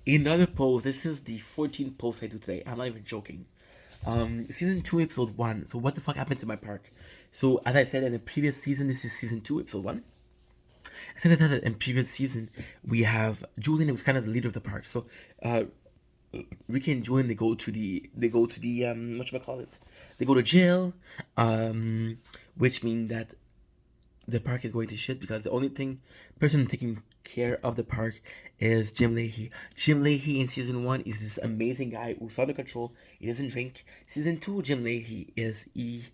Another post. This is the 14th post I do today. I'm not even joking. Season 2, episode 1. So what the fuck happened to my park? So as I said in the previous season, this is season 2, episode 1. I said that in previous season we have Julian, who was kind of the leader of the park. So uh, Ricky and Julian, they go to the what should I call it? They go to jail, which means that the park is going to shit because the only person taking care of the park is Jim Leahy. Jim Leahy in season 1 is this amazing guy who's under control. He doesn't drink. Season 2, Jim Leahy he's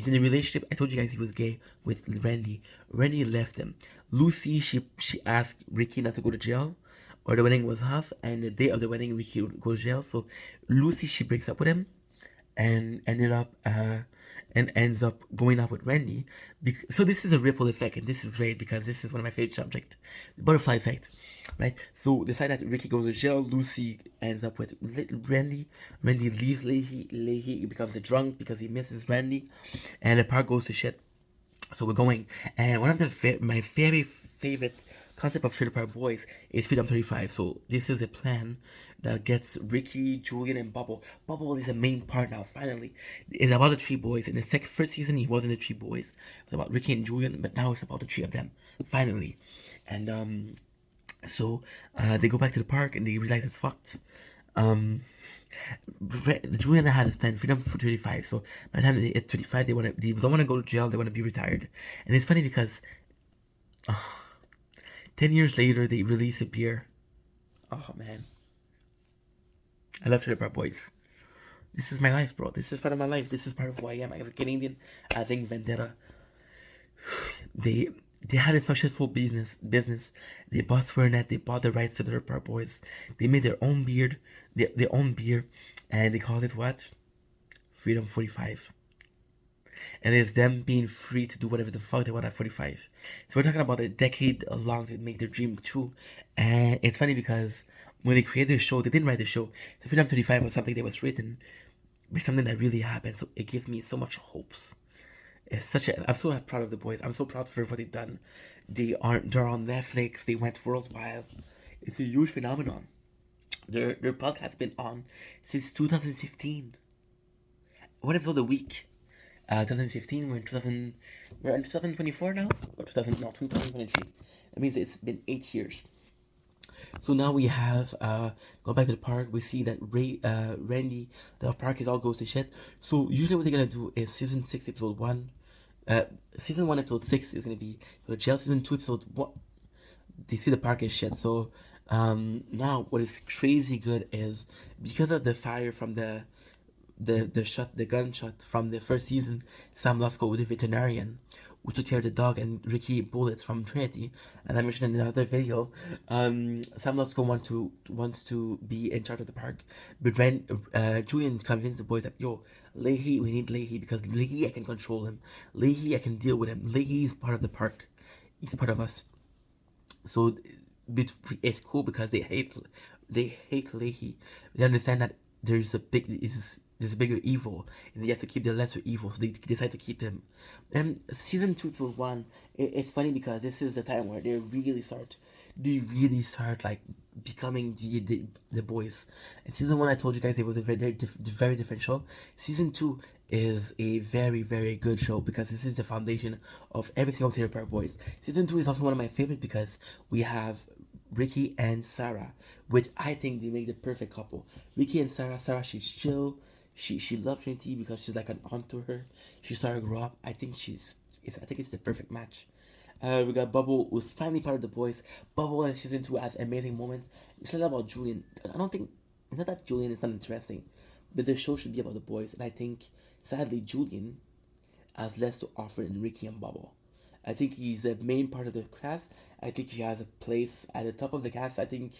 in a relationship. I told you guys he was gay with Randy. Randy left him. Lucy, she asked Ricky not to go to jail or the wedding was off, and the day of the wedding Ricky would go to jail. So Lucy, she breaks up with him and ends up going out with Randy. So this is a ripple effect, and this is great because this is one of my favorite subjects, the butterfly effect, right? So the fact that Ricky goes to jail, Lucy ends up with Randy. Randy leaves Leahy. Leahy becomes a drunk because he misses Randy, and the park goes to shit. So we're going, and one of my very favorite concept of Trailer Park Boys is Freedom 35. So this is a plan that gets Ricky, Julian, and Bubble. Bubble is the main part now. Finally, it's about the three boys. In the first season, he wasn't the three boys. It was about Ricky and Julian, but now it's about the three of them. Finally, and so they go back to the park and they realize it's fucked. Um, Julian has his plan, freedom for 35. So by the time they hit 35, they don't want to go to jail. They want to be retired. And it's funny because 10 years later they release a beer. Oh man, I love Trailer Park Boys. This is my life, bro. This is part of my life. This is part of who I am. As a Canadian, I think Vendetta. They they had a successful business. They bought Swearnet. They bought the rights to the Trailer Park Boys. They made their own beer, and they called it what? Freedom 45. And it's them being free to do whatever the fuck they want at 45. So we're talking about a decade long to make their dream true. And it's funny because when they created the show, they didn't write the show. So Freedom 35 was something that was written, but something that really happened. So it gives me so much hopes. I'm so proud of the boys. I'm so proud for what they've done. They're on Netflix. They went worldwide. It's a huge phenomenon. Their podcast has been on since 2015. One episode a week. 2015. We're in 2024 now, or 2023. That means it's been 8 years. So now we have go back to the park. We see that Randy, the park is all goes to shit. So usually what they're gonna do is season 6 episode 1. Season 1 episode 6 is gonna be the jail. Season 2 episode 1. They see the park is shit. So now what is crazy good is because of the fire from the gunshot from the first season, Sam Lusco with the veterinarian who took care of the dog and Ricky bullets from Trinity, and I mentioned in another video, Sam Lusco wants to be in charge of the park, but when Julian convinced the boys that Leahy, we need Leahy because Leahy I can control him, Leahy I can deal with him, Leahy is part of the park, he's part of us. So it's cool because they hate Leahy. They understand that there's a bigger evil, and they have to keep the lesser evil, so they decide to keep him. And season 2 to 1, it's funny because this is the time where they really start like becoming the boys. And season 1, I told you guys it was a very different show. Season 2 is a very very good show because this is the foundation of every single Trailer Park Boys. Season 2 is also one of my favorites because we have Ricky and Sarah, which I think they make the perfect couple. Ricky and Sarah, she's chill. She loves Trinity because she's like an aunt to her. She saw her grow up. I think it's the perfect match. We got Bubble, who's finally part of the boys. Bubble in season 2 has amazing moments. It's not about Julian. I don't think it's not that Julian is not interesting, but the show should be about the boys. And I think sadly Julian has less to offer than Ricky and Bubble. I think he's a main part of the cast. I think he has a place at the top of the cast. I think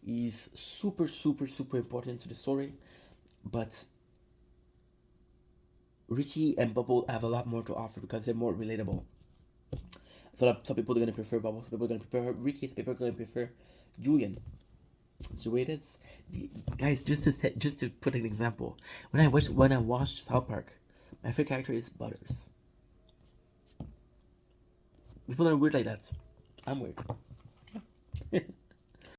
he's super, super, super important to the story. But Ricky and Bubble have a lot more to offer because they're more relatable. So some people are gonna prefer Bubble, some people are gonna prefer Ricky, some people are gonna prefer Julian. It's the way it is. Guys, just to put an example, when I watched South Park, my favorite character is Butters. People are weird like that. I'm weird.